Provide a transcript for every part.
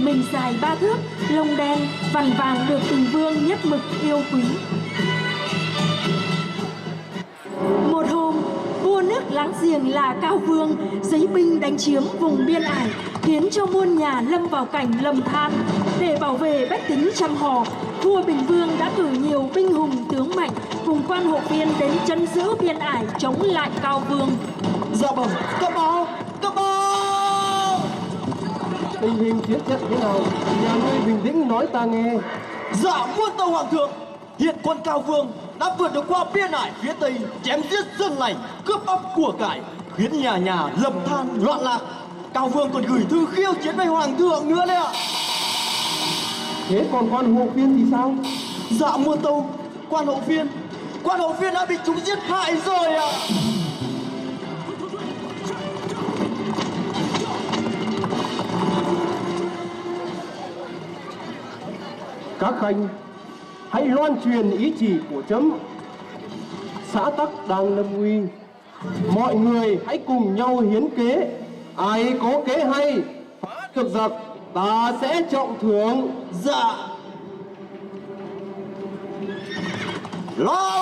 mình dài 3 thước, lông đen, vằn vàng được Bình Vương nhất mực yêu quý. Một hôm, vua nước láng giềng là Cao Vương giấy binh đánh chiếm vùng biên ải, khiến cho muôn nhà lâm vào cảnh lầm than. Để bảo vệ bách tính trăm họ, vua Bình Vương đã cử nhiều binh hùng tướng mạnh cùng quan hộ viên đến trấn giữ biên ải chống lại Cao Vương. Dạ bẩm, cấp báo, cấp báo. Tình hình chiến trận thế nào? Nhà ngươi bình tĩnh nói ta nghe. Dạ muôn tâu hoàng thượng, hiện quân Cao Vương đã vượt được qua biên ải phía tây, chém giết dân lành, cướp bóc của cải, khiến nhà nhà lầm than loạn lạc. Cao Vương còn gửi thư khiêu chiến với hoàng thượng nữa đấy ạ. Thế còn quan hộ viên thì sao? Dạ muôn tâu, quan hộ viên đã bị chúng giết hại rồi ạ. Các khanh, hãy loan truyền ý chỉ của chấm. Xã tắc đang lâm nguy, mọi người hãy cùng nhau hiến kế. Ai có kế hay phá được giặc, ta sẽ trọng thưởng. Dạ. Lo,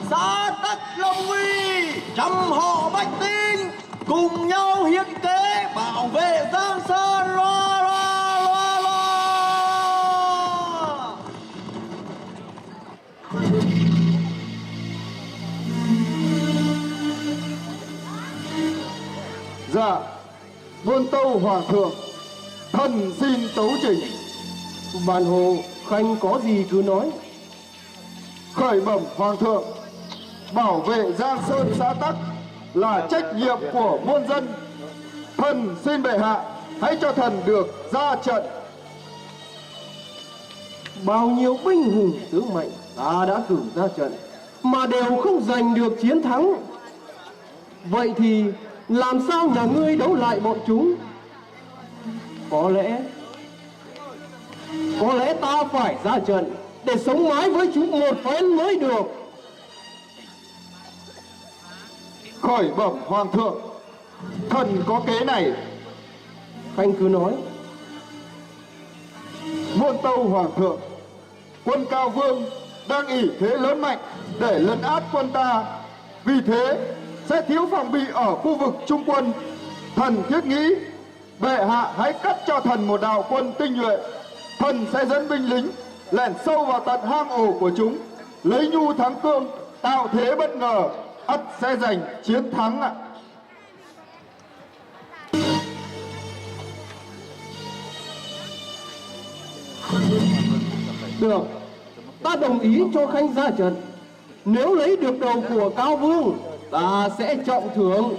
xã tắc lâm nguy, trăm họ bách tính cùng nhau hiến kế bảo vệ Giang Sơn. Lo. Dạ, muôn tâu hoàng thượng, thần xin tấu trình. Bản hồ khanh có gì cứ nói. Khởi bẩm hoàng thượng, bảo vệ Giang Sơn xã tắc là trách nhiệm của muôn dân. Thần xin bệ hạ hãy cho thần được ra trận. Bao nhiêu binh hùng tướng mạnh ta đã cử ra trận mà đều không giành được chiến thắng. Vậy thì làm sao nhà ngươi đấu lại bọn chúng? Có lẽ ta phải ra trận để sống mái với chúng một phen mới được. Khởi bẩm hoàng thượng, thần có kế này. Khanh cứ nói. Muôn tâu hoàng thượng, quân Cao Vương đang ỷ thế lớn mạnh để lấn át quân ta, vì thế sẽ thiếu phòng bị ở khu vực trung quân. Thần thiết nghĩ bệ hạ hãy cắt cho thần một đạo quân tinh nhuệ. Thần sẽ dẫn binh lính lẻn sâu vào tận hang ổ của chúng, lấy nhu thắng cương, tạo thế bất ngờ, ắt sẽ giành chiến thắng ạ. Được, ta đồng ý cho khanh ra trận. Nếu lấy được đầu của Cao Vương, ta sẽ trọng thưởng.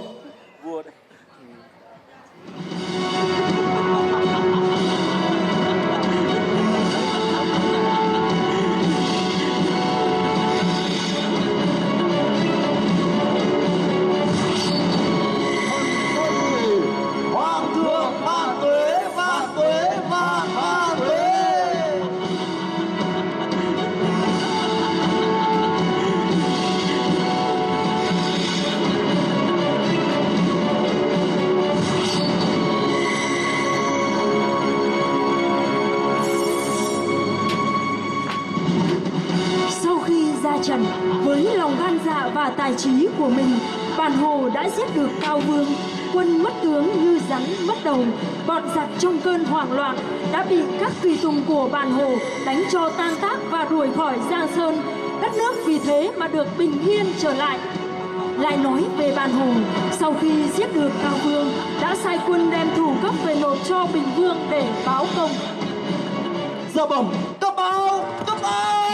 Hoàng thượng vạn tuế, vạn tuế, vạn tuế. Sau khi ra trận, với lòng gan dạ và tài trí của mình, Bản Hồ đã giết được Cao Vương. Quân mất tướng như rắn mất đầu, bọn giặc trong cơn hoảng loạn đã bị các tùy tùng của Bản Hồ đánh cho tan tác và đuổi khỏi Giang Sơn. Đất nước vì thế mà được bình yên trở lại. Lại nói về Bản Hồ, sau khi giết được Cao Vương, đã sai quân đem thủ cấp về nộp cho Bình Vương để báo công. Dạ bẩm, cấp báo, cấp báo.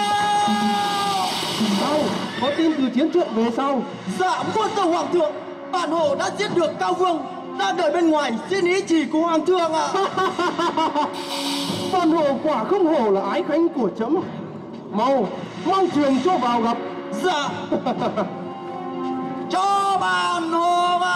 Sao? Có tin từ chiến trận về sau? Dạ muôn tâu hoàng thượng, Bản Hồ đã giết được Cao Vương, đang đợi bên ngoài xin ý chỉ của hoàng thượng ạ. Bản Hồ quả không hổ là ái khanh của chấm. Mau truyền cho vào gặp. Dạ. Cho Bản Hồ vào.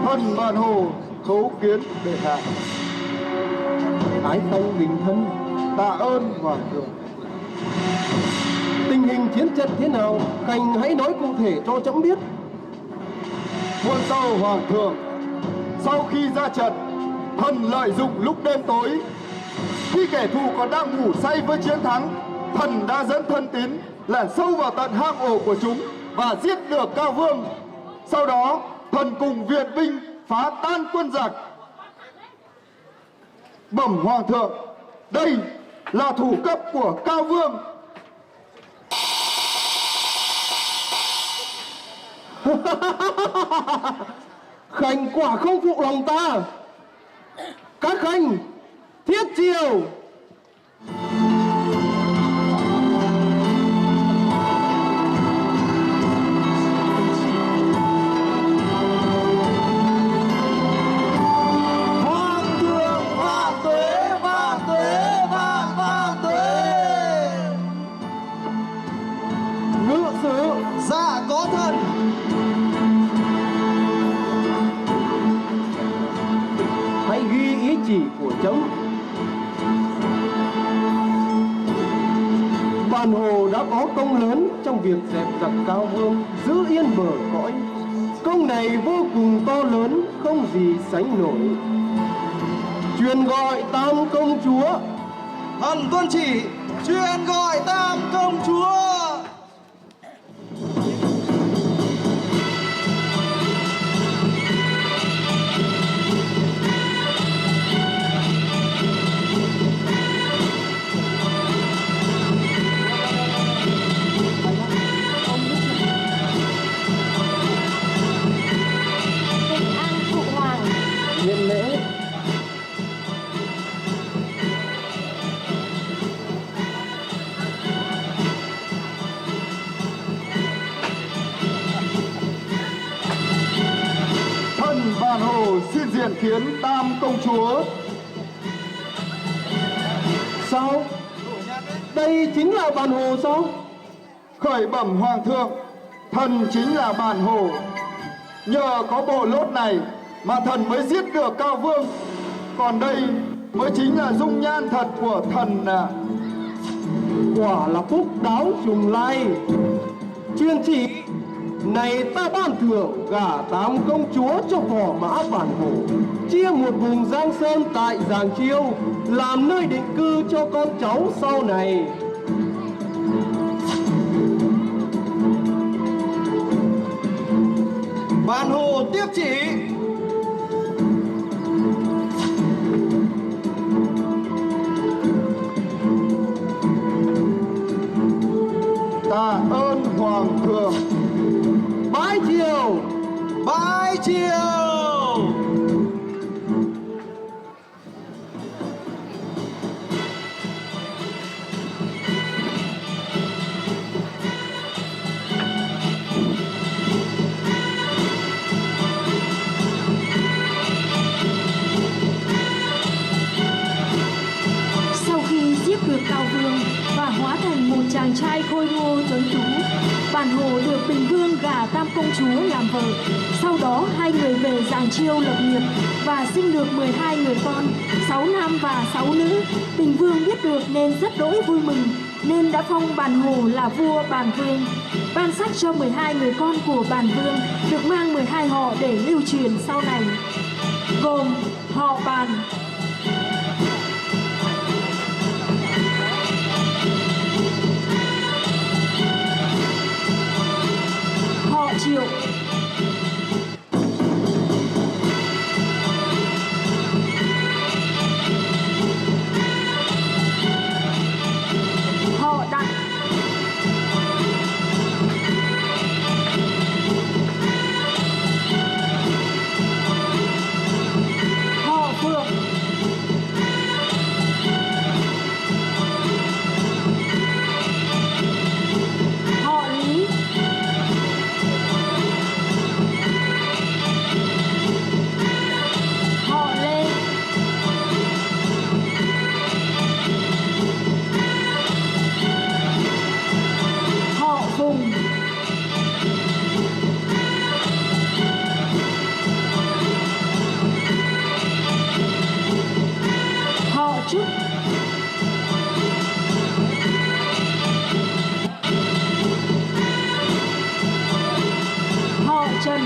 Thần Bản Hồ khấu kiến bệ hạ. Ái Khanh bình thân. Tạ ơn hoàng thượng. Tình hình chiến trận thế nào, Khanh hãy nói cụ thể cho trẫm biết. Muôn tâu hoàng thượng, sau khi ra trận, thần lợi dụng lúc đêm tối, khi kẻ thù còn đang ngủ say với chiến thắng, thần đã dẫn thân tín lẻn sâu vào tận hang ổ của chúng và giết được Cao Vương. Sau đó, thần cùng viện binh phá tan quân giặc. Bẩm hoàng thượng, đây là thủ cấp của Cao Vương. Khanh quả không phụ lòng ta. Các khanh thiết chiều. Hoàng thượng vạn tuế, vạn tuế, vạn tuế. Ngự sử. Dạ có thần. Hãy ghi ý chỉ của trẫm. Bản Hồ đã có công lớn trong việc dẹp giặc Cao Vương, giữ yên bờ cõi. Công này vô cùng to lớn, không gì sánh nổi. Truyền gọi Tam công chúa. Thần tuân chỉ, truyền gọi Tam công chúa. Bình an phụ hoàng. Nhận lễ. Thần Bản Hồ xin diện kiến Tam công chúa. Sao? Đây chính là Bản Hồ sao? Khởi bẩm hoàng thượng, thần chính là Bản Hồ. Nhờ có bộ lốt này mà thần mới giết được Cao Vương. Còn đây mới chính là dung nhan thật của thần à. Quả là phúc đáo trùng lai. Chuyên chỉ này ta ban thưởng gả Tam công chúa cho phò mã Bản Hồ, chia một vùng Giang Sơn tại Giàng Chiêu làm nơi định cư cho con cháu sau này. Bản Hồ tiếp chỉ. Tạ ơn hoàng thượng. Bái triều. Bái triều. Sau khi giết được Cao Vương và hóa thành một chàng trai khôi ngô tuấn tú, Bản Hồ được Bình Vương gả Tam công chúa làm vợ. Sau đó hai người về Giàng Chiêu lập nghiệp và sinh được 12 người con, 6 nam và 6 nữ. Bình Vương biết được nên rất đỗi vui mừng, nên đã phong Bản Hồ là vua Bản Vương. Ban sắc cho 12 người con của Bản Vương được mang 12 họ để lưu truyền sau này, gồm họ Bản, họ Triệu, họ Đặng, họ Phượng, chức. Họ Trần,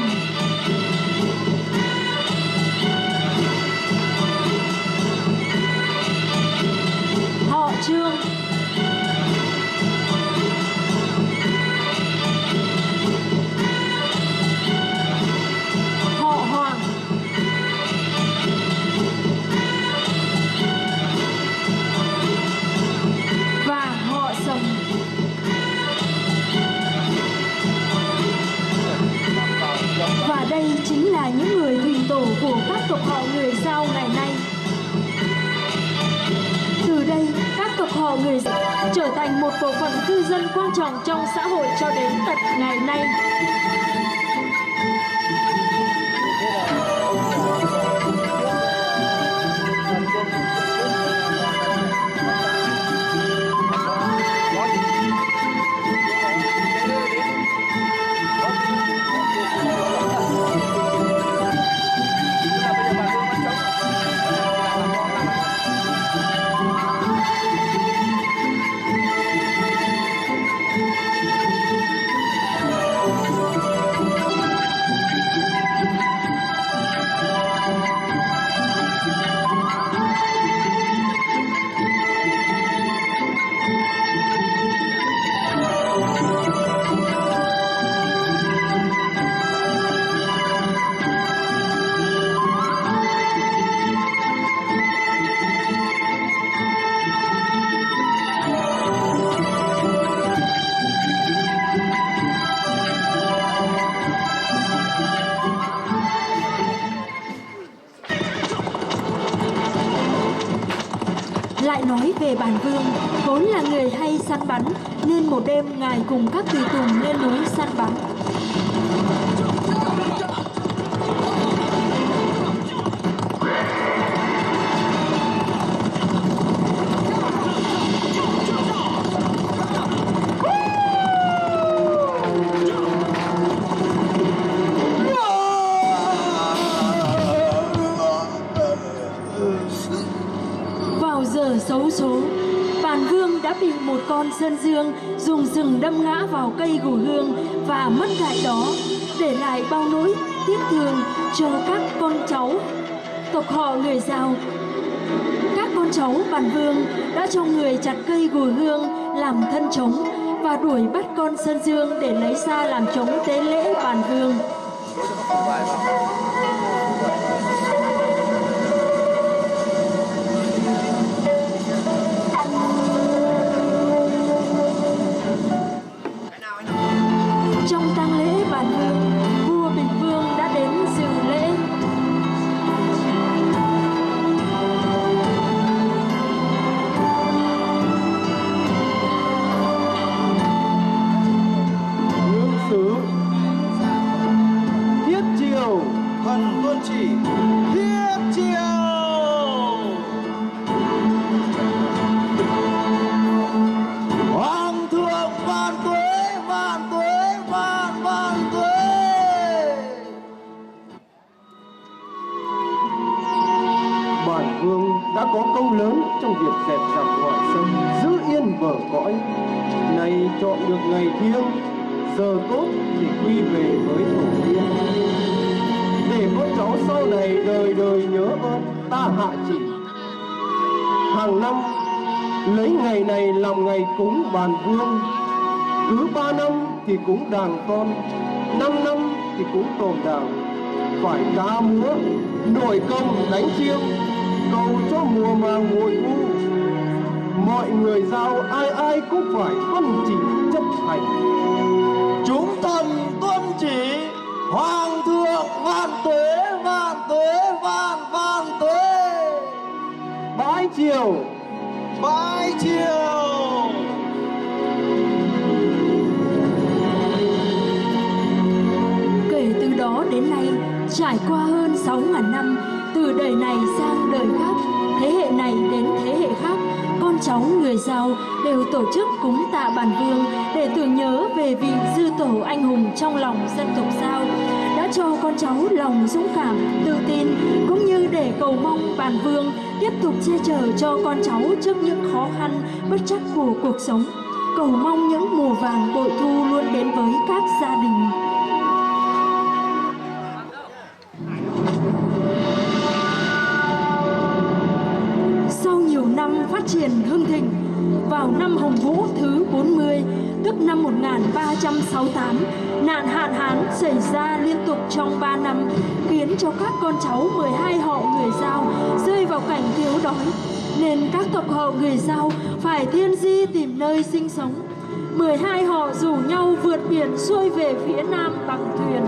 họ Trương, họ Hoàng, và họ Sầm. Và đây chính là những người thủy tổ của các tộc họ người Dao ngày nay. Từ đây, các tộc họ người Dao trở thành một bộ phận cư dân quan trọng trong xã hội cho đến tận ngày nay. Lại nói về Bản Vương, vốn là người hay săn bắn, nên một đêm ngài cùng các tùy tùng lên núi săn bắn. Giờ xấu số, Bản Vương đã bị một con sơn dương dùng sừng đâm ngã vào cây gù hương và mất tại đó, để lại bao nỗi tiếc thương cho các con cháu tộc họ người Dao. Các con cháu Bản Vương đã cho người chặt cây gù hương làm thân trống và đuổi bắt con sơn dương để lấy ra làm trống tế lễ Bản Vương. Trong tang lễ Bản Vương, vua Bình Vương đã đến dự lễ. Hương sứ thiết triều, Thần tuân chỉ thiết triều. Hoàng thượng vạn tuế, vạn tuế, vạn tuế. Bản Vương đã có công lớn trong việc dẹp giặc ngoại xâm, giữ yên bờ cõi. Nay chọn được ngày thiêng, giờ tốt để quy về với tổ tiên, để con cháu sau này đời đời nhớ ơn ta hạ chỉ. Hàng năm lấy ngày này làm ngày cúng Bản Vương, cứ 3 năm thì cúng đàn con, 5 năm thì cúng tôm đàn. Phải ca múa, nổi công đánh chiêng, cầu cho mùa màng mùa thu. Mọi người Dao ai ai cũng phải tuân chỉ chấp hành. Chúng thần tuân chỉ. Hoàng thượng vạn tuế, vạn tuế, vạn tuế. Bái triều, Bái triều. Kể từ đó đến nay, trải qua hơn 6.000 năm, từ đời này sang đời khác, thế hệ này đến thế hệ khác, con cháu người Dao đều tổ chức cúng tạ Bản Vương để tưởng nhớ về vị dư tổ anh hùng trong lòng dân tộc Dao, đã cho con cháu lòng dũng cảm, tự tin, cũng như để cầu mong Bản Vương tiếp tiếp tục che chở cho con cháu trước những khó khăn bất trắc của cuộc sống. Cầu mong những mùa vàng bội thu luôn đến với các gia đình. Sau nhiều năm phát triển hưng thịnh, vào năm Hồng Vũ thứ 40, tức năm 1368, nạn hạn hán xảy ra liên tục trong 3 năm, khiến cho các con cháu 12 họ người Dao rơi vào cảnh thiếu đói, nên các tộc họ người Dao phải thiên di tìm nơi sinh sống. 12 họ rủ nhau vượt biển xuôi về phía nam bằng thuyền.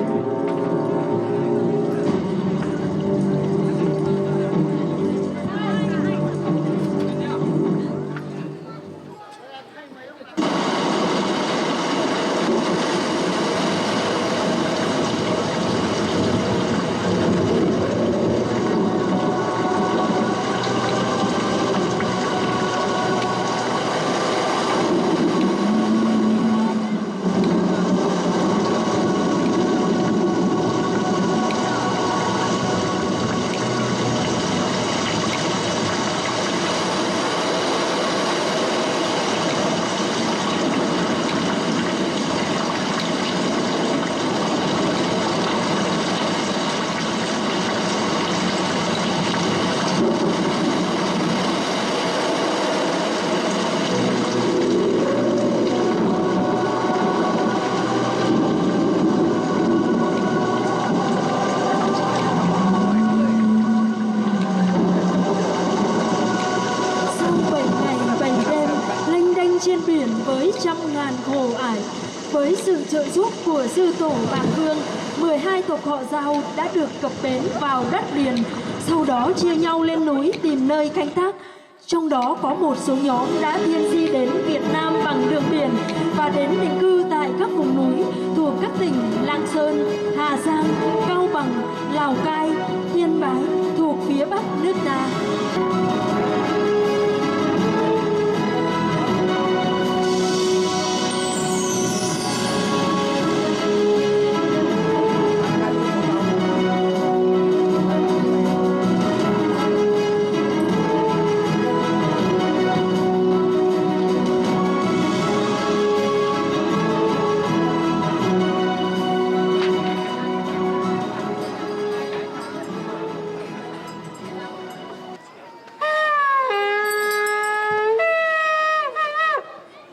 Trên biển với trăm ngàn khổ ải, với sự trợ giúp của sư tổ Bàng Vương, 12 tộc họ Dao đã được cập bến vào đất liền, sau đó chia nhau lên núi tìm nơi canh tác. Trong đó có một số nhóm đã thiên di đến Việt Nam bằng đường biển và đến định cư tại các vùng núi thuộc các tỉnh Lạng Sơn, Hà Giang, Cao Bằng, Lào Cai, Yên Bái thuộc phía bắc nước ta.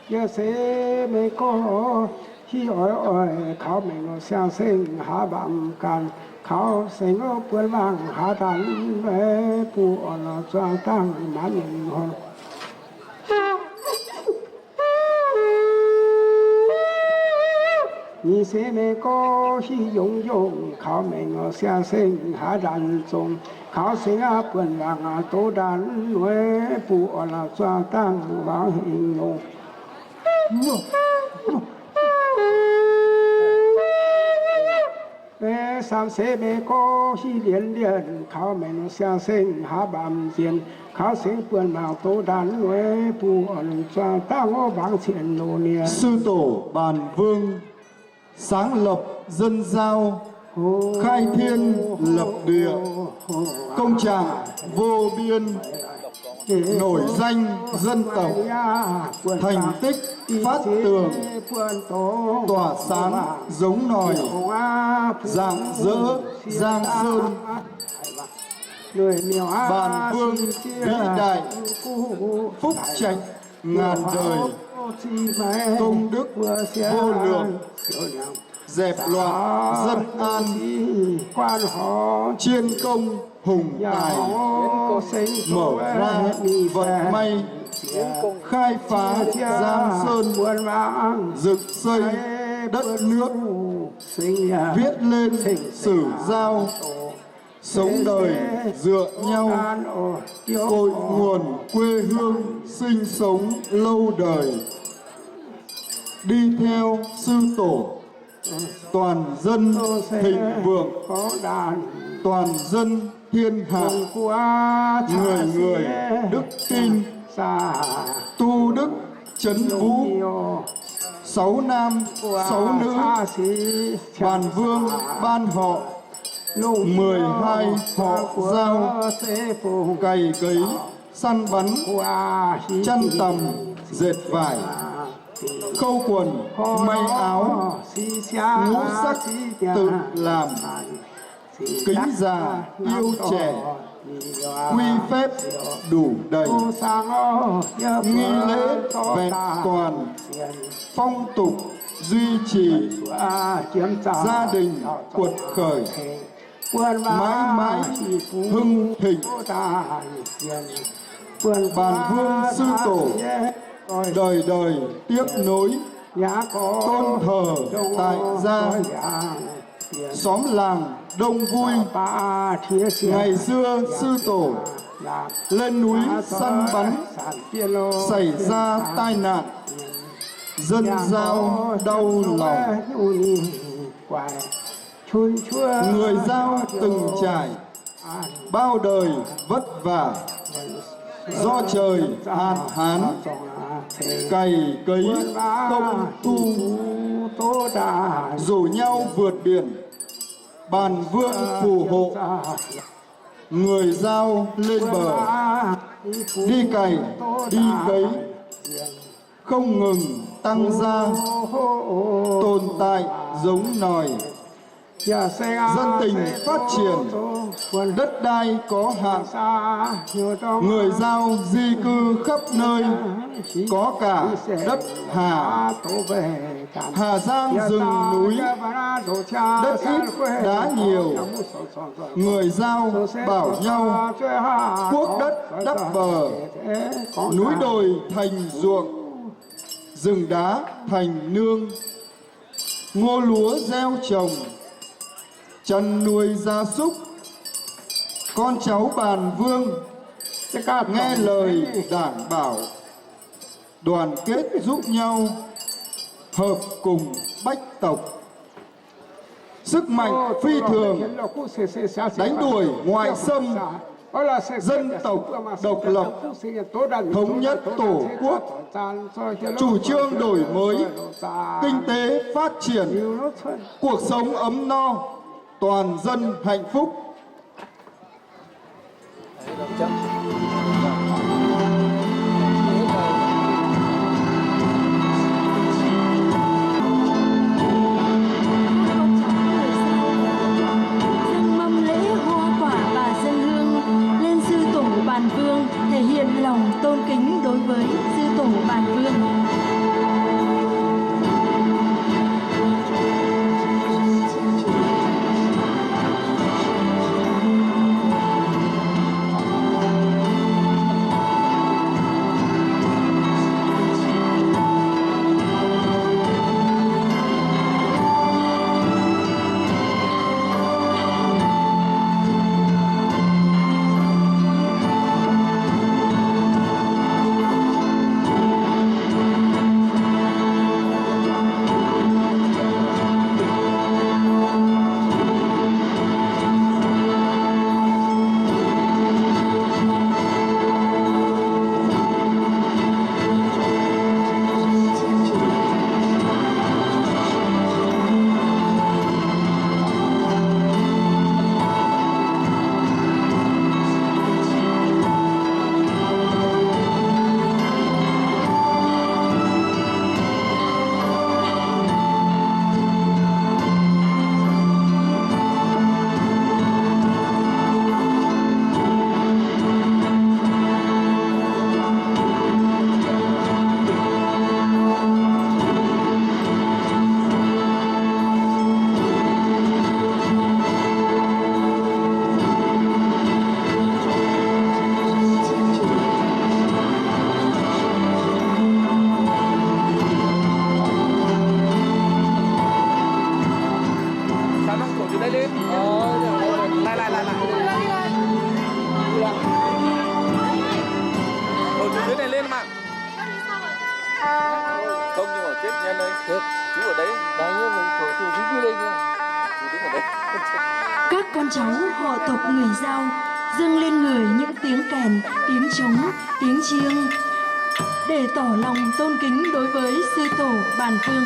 giờ sẽ mấy có khi ở khảo mình sang sinh hạ bằng can khảo sinh ở quê vàng hạ tán về phụ ở trang tăng mãn nhân hồn你是那个是用用靠命我相信下人中靠生啊本人啊多人为不我那装当往形容。三世那个是连连靠命我相信下半天靠生本人多人为不我那装当我往前路年。 Sư tổ Bàn Vương sáng lập dân giao, khai thiên lập địa, công trạng vô biên, nổi danh dân tộc, thành tích phát tường, tỏa sáng giống nòi, rạng rỡ giang sơn. Bàn Vương vĩ đại, phúc trạch ngàn đời, công đức vô lượng, dẹp loạn dân an, chiên công hùng tài, mở ra vận may, khai phá giang sơn, dựng xây đất nước, viết lên sử giao, sống đời dựa nhau, cội nguồn quê hương sinh sống lâu đời. Đi theo sư tổ, toàn dân thịnh vượng, toàn dân thiên hạ, người người đức tin, tu đức trấn vũ, 6 nam 6 nữ. Bàn Vương ban họ 12 họ giao cày cấy săn bắn chăn tằm dệt vải khâu quần may áo ngũ sắc tự làm kính già yêu trẻ quy phép đủ đầy nghi lễ vẹn toàn phong tục duy trì gia đình cuột khởi mãi mãi hưng thịnh. Bàn vương sư tổ đời đời tiếp nối tôn thờ tại gia xóm làng đông vui. Ngày xưa sư tổ lên núi săn bắn xảy ra tai nạn, dân Dao đau lòng. Người Dao từng trải bao đời vất vả, do trời hạn hán cày cấy công tu, rủ nhau vượt biển. Bàn vương phù hộ người Dao lên bờ, đi cày đi cấy không ngừng tăng gia, tồn tại giống nòi. Dân tình phát triển, đất đai có hạn, người Dao di cư khắp nơi, có cả đất Hà Giang rừng núi, đất ít đá nhiều. Người Dao bảo nhau cuốc đất đắp bờ, núi đồi thành ruộng, rừng đá thành nương, ngô lúa gieo trồng, chăn nuôi gia súc. Con cháu Bàn Vương nghe lời đảng bảo, đoàn kết giúp nhau, hợp cùng bách tộc. Sức mạnh phi thường đánh đuổi ngoại xâm, dân tộc độc lập, thống nhất tổ quốc, chủ trương đổi mới, kinh tế phát triển, cuộc sống ấm no, toàn dân hạnh phúc. Dâng mâm lễ hoa quả và dân hương lên sư tổ Bàn Vương, thể hiện lòng tôn kính đối với sư tổ Bàn Vương. Các con cháu họ tộc người Dao dâng lên người những tiếng kèn, tiếng trống, tiếng chiêng để tỏ lòng tôn kính đối với sư tổ Bàn Vương.